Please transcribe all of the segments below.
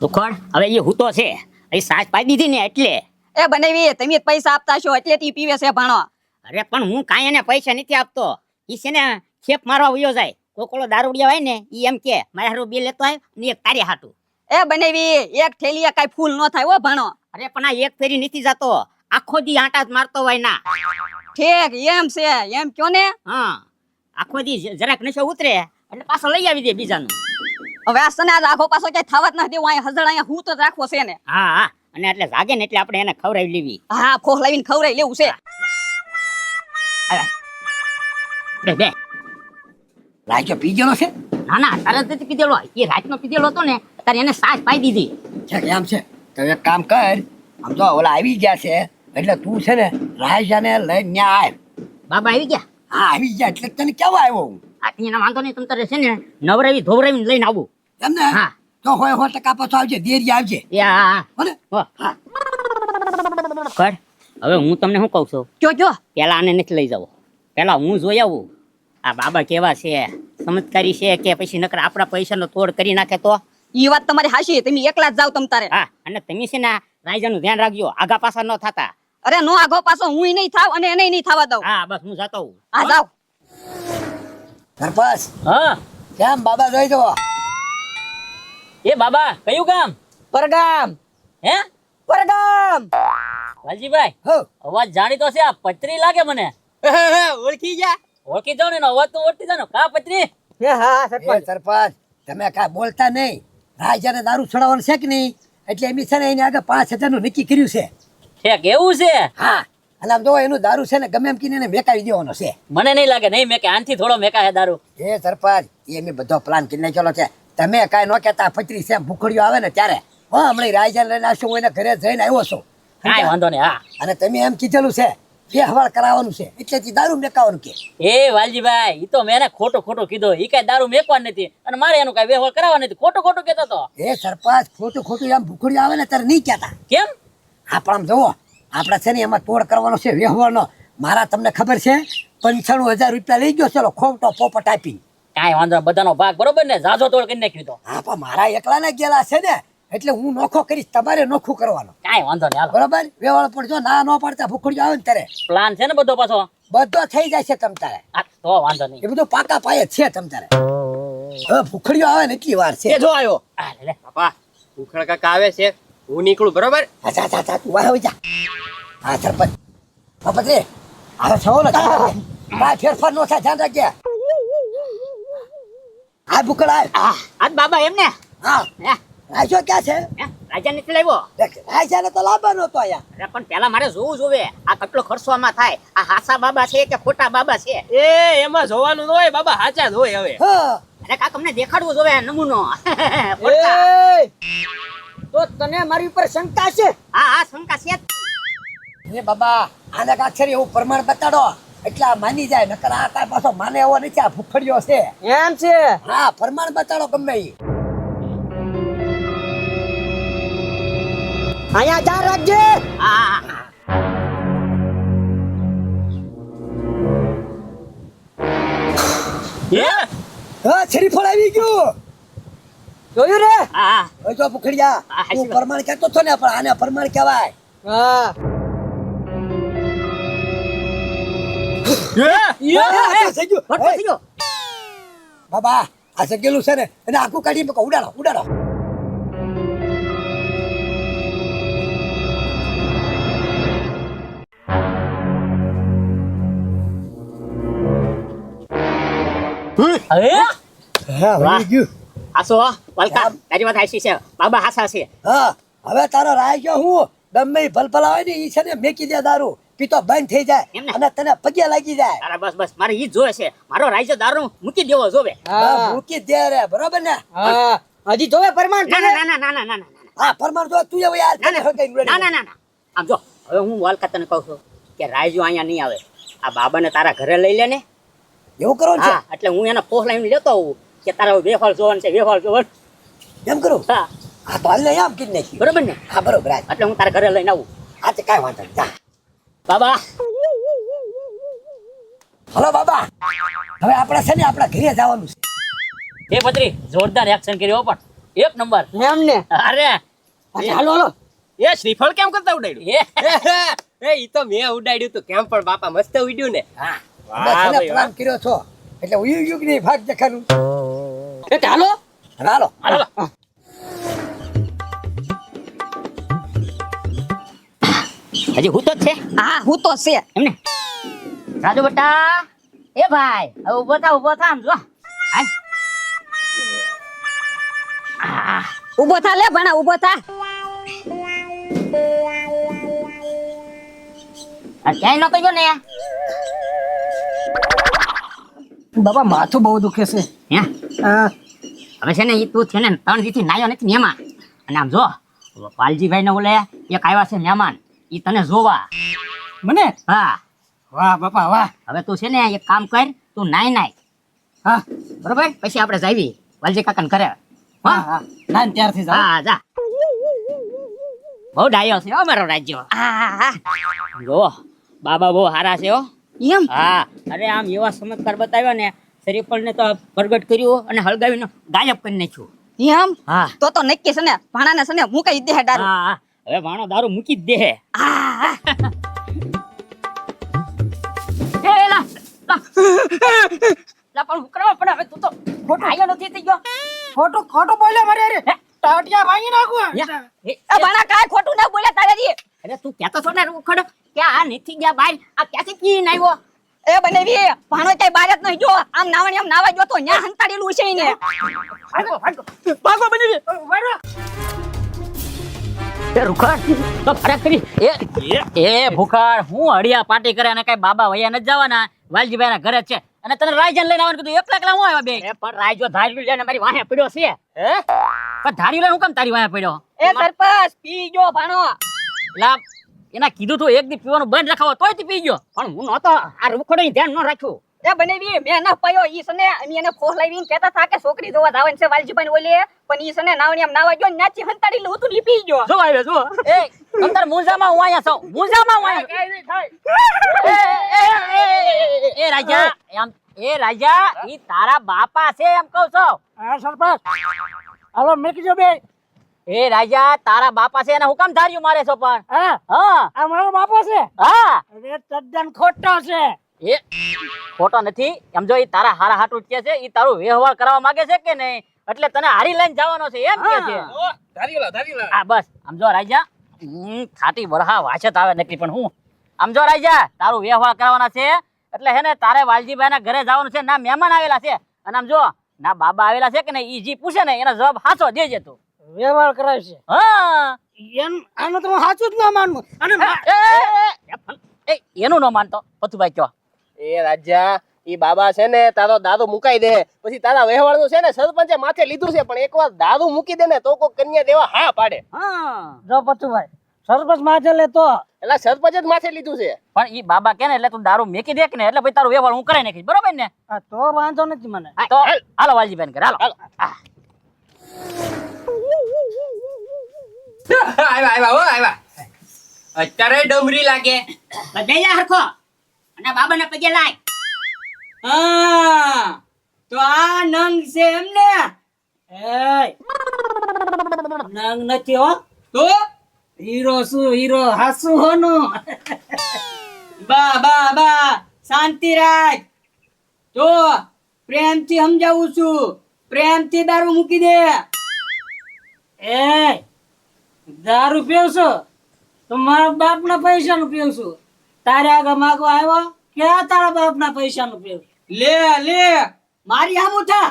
સુખડ હવે એ હૂતો છે એ સાચ પાઈ દીધી ને એટલે એ બનાવી તમે પૈસા આપતા છો એટલે તી પીવે છે ભાણો. અરે પણ હું કાંઈ એને પૈસા નથી આપતો. ઈ છે ને ખેપ મારવા વયો જાય. કોકોળો દારૂડિયા હોય ને ઈ એમ કે મારા હારું બે લેતો આવ ને એક તારી હાટું. એ બનાવી એક થેલીએ કાઈ ફૂલ ન થાય હો ભાણો. અરે પણ આ એક ફેરી નથી જાતો, આખો દી આંટા જ મારતો હોય ના. ઠીક એમ છે એમ કયો ને. હા આખો દી જરાક નશો ઉતરે એટલે પાછો લઈ આવી દે બીજાનું. હવે આ સને રાખો પાછો ક્યાંય થાવત નથી દેવું, અહીંયા હજળ અહીંયા હું તો જ રાખવો છે ને. હા હા અને એટલે જાગે ને એટલે આપણે એને ખવડાવી લેવી. હા ખોખ લાવીને ખવડાવી લેવું છે. બે બે રાજો પી ગયેલો છે? ના ના તારે નથી પીધેલો, એ રાતનો પીધેલો હતો ને તારે એને સાસ પાઈ દીધી. છે એમ છે તો એક કામ કર, આમ તો ઓલા આવી ગયા છે એટલે તું છે ને રાજાને લઈને ન્યા આવ. બાબા આવી ગયા? હા આવી ગયા એટલે તને કેવા આવ્યો હું આ એના વાંધો નહીં, તમ તારે છે ને નવરાવી ધોવરાવીને લઈને આવું. એમ ને? હા તો હોય 100% પાછો આવજે, દેરી આવજે. એ હા હા હો ને? હા કર. હવે હું તમને શું કહું છું, કયો પેલા આને નથી લઈ જાવ, પેલા હું જોઈ આવું આ બાબા કેવા છે, ચમત્કારી છે કે પછી નકર આપણા પૈસાનો તોડ કરી નાખે તો. ઈ વાત તમારી હાચી, તમે એકલા જ જાવ તમ તારે. હા અને તમે છે ને રાજાનું ધ્યાન રાખજો, આગા પાછા ન થતા. અરે નો આગો પાછો હું નહીં થાવ અને એને નહીં થવા દઉં. હા બસ હું જતો હું. આ જાવ. સરપંચ હા કેમ બાબા જોઈ જવો? એ બાબા કયું ગામ? પરગામ. હે પરગામ. વાલજીભાઈ હો અવાજ જાણીતો છે, આ પત્રી લાગે મને. ઓળખી ગયા? ઓળખી જાવ ને એનો અવાજ તો ઓળખી જાવ ને. કા પત્રી? હા એ સરપંચ તમે કાંઈ બોલતા નહીં, રાજાને દારૂ છોડાવવાનું છે કે નહીં એટલે એમની છે ને એની આગળ 5000 નું નક્કી કર્યું છે. ઠેક એવું છે? હા અને આમ જો એનું દારૂ છે ને ગમે એમ કીને એને મેકાવી દેવાનો છે. મને નહીં લાગે નહીં મેં કે આનથી થોડો મેકા હે દારૂ. એ સરપંચ એ મેં બધો પ્લાન કરીને ચાલો છે, તમે કાંઈ ન કહેતા પત્રી છે ભૂખડીઓ આવે ને ત્યારે હા હમણાં રાજાને લઈને આવશું, હું એને ઘરે જઈને આવ્યો છું. કાંઈ વાંધો નહીં. હા અને તમે એમ કીધેલું છે વ્યવહાર કરાવવાનું છે એટલે દારૂ મેકાવાનું કે. એ વાલજીભાઈ ઈ તો મેં એને ખોટું ખોટું કીધું, ઈ કઈ દારૂ મેકવાનું નથી અને મારે એનું કઈ વ્યવહાર કરાવવા નથી, ખોટું ખોટું કહેતો તો. એ સરપંચ ખોટું ખોટું એમ ભૂખડીઓ આવે ને ત્યારે નહીં કહેતા. કેમ? હા પણ આમ જુઓ આપણે છે ને એમાં તોડ કરવાનો છે વ્યવહારનો. મારા તમને ખબર છે 95,000 રૂપિયા લઈ ગયો ચલો ખોટો પોપટ આપી. કાંઈ વાંધો નહીં, બધાનો ભાગ બરોબર ને, જાજો તોડ કરી નાખ્યું તો. હા પણ મારા એકલાને ગયેલા છે ને એટલે હું નોખો કરીશ, તમારે નોખું કરવાનો. કાંઈ વાંધો નહીં, હાલો. બરોબર વ્યવહાર પણ જો ના ન પાડતા ભૂખડીઓ આવે ને ત્યારે પ્લાન છે ને બધો પાછો? બધો થઈ જાય છે તમ તારે. હા તો વાંધો નહીં. એ બધું પાકા પાયે છે તમ તારે. હવે ભૂખડીઓ આવે ને એટલી વાર છે. જો આવ્યો આ લે લે. બાપા ઉખડ કાકા આવે છે, હું નીકળું બરોબર. અચ્છા અચ્છા અચ્છા તું વાહ જા. હા સરપંચ બાપત રે હવે છો ને કાંઈ ફેરફાર નો થાય, ધ્યાન રાખજે. હા ભૂખડ આય. આજ બાબા એમને હા હે રાજો ક્યાં છે? રાજા નથી લાવ્યો. દેખ રાજાને તો લાવવાનો હતો અહીંયા. અરે પણ પેલા મારે જોવું જોવે આ કેટલો ખર્ચો આમાં થાય, આ હાસા બાબા છે કે ખોટા બાબા છે. એ એમાં જોવાનું ન હોય બાબા, હાચા જ હોય. હવે હા અરે કાક અમને દેખાડવું જોવે નમૂનો. તો તને મારી ઉપર શંકા છે? હા હા શંકા છે જ. એ બાબા આને કાક્ષરી એવું પ્રમાણ બતાડો એટલે આ માની જાય, નકર આ કાંઈ પાછો માને એવો નથી, આ ભૂખડીઓ છે. એમ છે? હા પ્રમાણ બતાડો ગમે ઈ. અહીંયા જા રાખજે. હા હા હા શરીફળ આવી ગયું. જોયું રે? હા હવે જો ભૂખડિયા હા, તું હાચી વાત. પ્રમાણ કહેતો હતો ને પણ આને પ્રમાણ કહેવાય. હા. આ થઈ ગયું. ફટકો થઈ ગયો. બાબા આ સગેલું છે ને એને આખું કાઢી મૂકો, ઉડાડો ઉડાડો. હવે હા વાહ. વળી ગયું. હાસો વલકા તારી વાત હાચી છે, બાબા હાસા છે. હા હવે તારો રાય ગયો હું ગમે ઈ ભલભલા હોય ને ઈ છે ને મેકી દે દારૂ, પીતો બંધ થઈ જાય એમને? અને તને પગે લાગી જાય. તારા બસ બસ મારે ઈ જ જોવે છે, મારો રાઈજો દારૂ મૂકી દેવો જોવે. હા, મૂકી દે રે બરોબર ને. હા હજી જોવે પરમાન. ના ના ના ના ના ના ના હા પરમાણ જો તું હવે યાર તને હગાઈ ના ના ના ના. આમ જો હવે હું વલકા તને કહું છું કે રાઈજો અહીંયા નહીં આવે, આ બાબાને તારા ઘરે લઈ લે ને. એવું કરવાનું છે? હા એટલે હું એના પોસ લાવીને લેતો આવું કે તારા વેફળ જોવાનું છે, વેફળ જોવાનું. એમ કરું? હા હા તો હાલ ને આમ કીધી નાખ્યું. બરોબર ને? હા બરોબર હાલ. એટલે હું તારા ઘરે લઈને આવું. હા તો કાંઈ વાંધો નહીં જા. બાબા હલો બાબા હવે આપણે છે ને આપણા ઘરે જવાનું છે. હે પત્રી જોરદાર એક્શન કર્યો પણ. એક નંબર. એમ ને અરે હાલો હાલો એ શ્રીફળ કેમ કરતા ઉડાડ્યું? ઈ તો મેં ઉડાડ્યું તું કેમ પણ બાપા મસ્ત ઉડ્યું ને. હા વાહ તમે ભાઈ, પ્લાન કર્યો છો એટલે ઉયું યુગ ની ભાગ દેખાડું હાલો હાલો હાલો. હજી હું તો જ છે હા હું તો છે એમને. રાજુ બેટા, એ ભાઈ હવે ઉભો થા આમ જો. હાલ. આ, ઉભો થા લે ભણા ઉભો થા. આ ક્યાંય નતો ગયો ને. બાબા માથું બહુ દુખે છે હે હા હવે છે ને ઈ તું છે ને 3 દીથી નાયો નથી ને એમાં. અને આમ જો વાલજીભાઈ ને ઓલે એક આવ્યા છે મહેમાન, ઈ તને જોવા. મને હા વાહ બાપા વાહ હવે તું છે ને એક કામ કર, તું નાય હા બરોબર, પછી આપણે જાવી વાલજી કાકાને ઘરે. હા હા ના ત્યારથી જાઓ હા જા. બહુ ડાયો છે હો મારો રાજ્ય. હા જો બાબા બહુ હારા છે હો. એમ હા અરે આમ એવા ચમત્કાર બતાવ્યા ને, શરીફળને તો પ્રગટ કર્યું અને હળગાવીને ગાયબ કરી નાખ્યું. એમ હા તો નક્કી છે ને ભાણાને છે ને મુકાઈ દે દારૂ. હા હવે ભાણો દારૂ મૂકી જ દે. હા એ લા લા પણ ઉકરાવા પડે. હવે તું તો આયો નથી થઈ ગયો. ખોટો બોલ્યો મારે અરે ટાટિયા ભાંગી નાખું એ, એ ભાણા કાંઈ ખોટું ના બોલે તારેજી. અરે તું કહેતો છો ને રૂખડ કે આ નથી ગયા બહાર, આ ક્યાંથી પીને આવ્યો? એ બનેવી ભાણો ક્યાંય બહાર જ નહીં જો આમ નાવણી આમ નાવા ગયો તો ન્યા હંતાડેલું છે એને. ભાગો બની એ રૂખડ તો ફરક કરી. એ ભૂખડ હું હડિયા પાર્ટી કરે અને કઈ બાબા વૈયા નથી જવાના, વાલજીભાઈ ના ઘરે જ છે. અને તને રાયજન લઈને આવવાનું કીધું, એકલા એકલા હું આવ્યા બે? પણ રાયજો ધાર્યું લઈને મારી વાહે પડ્યો છે. હે પણ ધાર્યું લઈને હું કેમ તારી વાહે પડ્યો? એ સરપંચ પી ગયો ભાણો. લા એના કીધું તું એક દી પીવાનું બંધ રખાવો તોય તી પી ગયો, પણ હું નતો આ રૂખડો ધ્યાન ન રાખ્યું. એ બનેવી મેં ના પાયો ઈ સને અમે એને ખોસ લાવીને કહેતા હતા કે છોકરી જોવા જાવન છે વાલજીભાઈ ઓલે, પણ ઈ સને નાવણી આમ નાવા ગયો નાચી હંતાડેલું હતું ને ઈ પી ગયો. જો આવ્યો જો. એ અંદર મુંજામાં હું આયા છું, મુંજામાં હું આયા. એ રાજા એમ, એ રાજા ઈ તારા બાપા છે એમ કહું છું. હા સરપંચ હાલો મેકી જો બે એ રાજા તારા બાપા છે એને હું કામ ધાર્યું મારે છો પણ? હા હા આ મારો બાપો છે હા અરે તદ્દન ખોટો છે એ ખોટો નથી એમ. જો ઈ તારા હારા હાટું કે છે, ઈ તારું વ્યવહાર કરવા માંગે છે કે નહીં, એટલે તને હારી લઈને જવાનો છે એમ કે છે. ધારી લો. હા બસ આમ જો રાજા, ખાટી વરહા વાછત આવે નક્કી, પણ હું આમ જો રાજા તારું વ્યવહાર કરવાના છે એટલે હે ને તારે વાલજીભાઈ ના ઘરે જવાનું છે. ના મહેમાન આવેલા છે અને આમ જો ના બાબા આવેલા છે કે ને, ઈ જી પૂછે ને એનો જવાબ સાચો દેજે તું. વ્યવહાર કરાય છે હા આનું તો હું સાચું જ ન માનવું અને એ એનું ન માનતો પતુભાઈ કયો. એ રાજા ઈ બાબા છે ને તારો દારૂ મુકાઈ દે, પછી તારા વ્યવહાર નું છે ને સરપંચે માથે લીધું છે, પણ એકવાર દારૂ મૂકી દે ને તો કોઈ કન્યા દેવા હા પાડે. હા જો પતુભાઈ સરપંચ માથે લે તો એટલે સરપંચ જ માથે લીધું છે. પણ ઈ બાબા કે ને એટલે તું દારૂ મેકી દે કે ને, એટલે પછી તારું વ્યવહાર હું કરાઈ નાખીશ, બરોબર ને? આ તો વાંધો નથી મને હા, તો હાલો વાલજીભાઈ ઘરે હાલો. આવ્યા અત્યારે ડમરી લાગે. બધા હરખો અને બાબાને પગે લાય. હા તો આ નંગ છે એમને એ નંગ નથી હો તો હીરો શું હીરો હાસુ હોનો બા શાંતિ રાખ તો પ્રેમથી સમજાવું છું, પ્રેમથી દારૂ મૂકી દે. એ દારૂ પીવશો તો મારા બાપના પૈસાનું પીવશું, તારે આગળ માગવા આવ્યો ક્યાં તારા બાપના પૈસાનું પીવ? લે મારી આમું થા,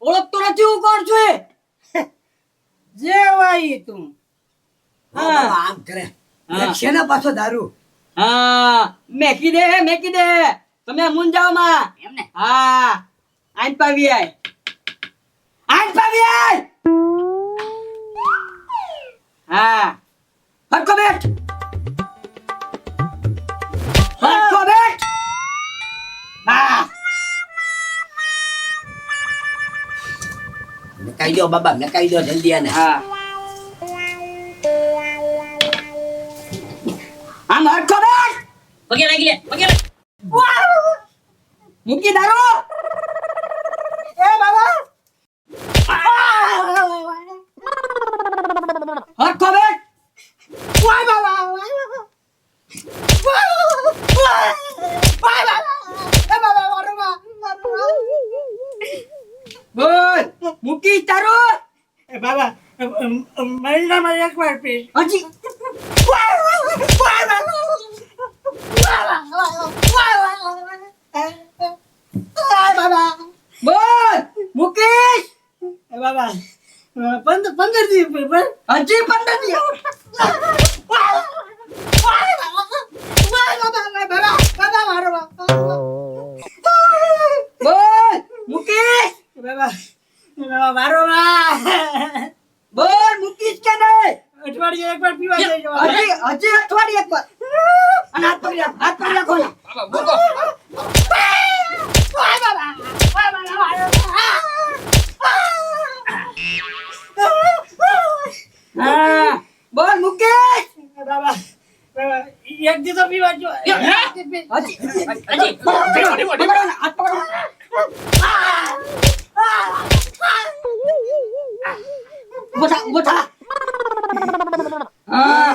ઓળખતો નથી હું કોણ છું એ? જે વાઈ તું આમ કરે છે ને પાછો દારૂ. હા મેકી દે તમે મુંજાવ માં એમને હા આઈન પાવી આય હા હરકો બેઠ હા મેકાઈ દો બાબા, મેકાઈ દો જલ્દી આને. હા આમ હરકો બેઠ પગે લાગી લે, પગે લાગ. મૂકી દારૂ એ બાબા બોલ મૂકી તારું બાબા મહિનામાં એકવાર પી હજી બોલ મુકેશ બાબા 15 દિવસ પી બસ હજી 15 દિવસ બોલ મુકેશ બાબા મારો બોલ મુકેશ કે નહીં અઠવાડિયે એકવાર પીવા જઈ જવા હજી અઠવાડિયે એક વાર અને હાથ પકડી રાખો ને. હા બોલ મુકેશ બાબા એક દિવસ પીવા જો હજી હાથ પકડો બોથા હા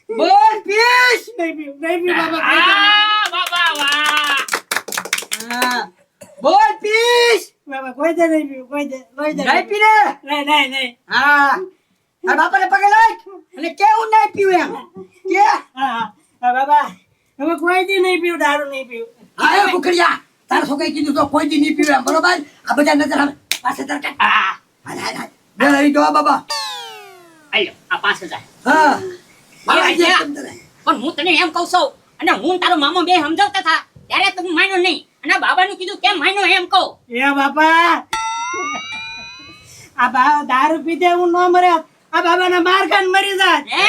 બોલ પીશ નહીં પી બાબા હા બોલ પીશ બાબા કોઈ દે નહીં પીવું કોઈ દે નહીં પીને નહીં હા તાર બાપાને પગે લાગ અને કેવું નહીં પીવું એમ કે હા બાબા હવે કોઈ દી નહીં પીવું દારૂ નહીં પીવું આયો કુકરિયા તાર છોકરાએ કીધું તો કોઈ દી નહીં પીવું એમ બરોબર આ બધા નજર આવે પાસે તરકે હા હા બે લઈ જો બાબા આલ્યો આ 5000 હા પણ હું તને એમ કહું છું અને હું તારો મામો બે સમજાવતા હતા ત્યારે તું માન્યો નહીં અને બાબાનું કીધું કેમ માન્યો એમ કહું એ બાપા આ દારૂ પીધે હું ન મરે આ બાબાના માર ખાન મરી જાય હે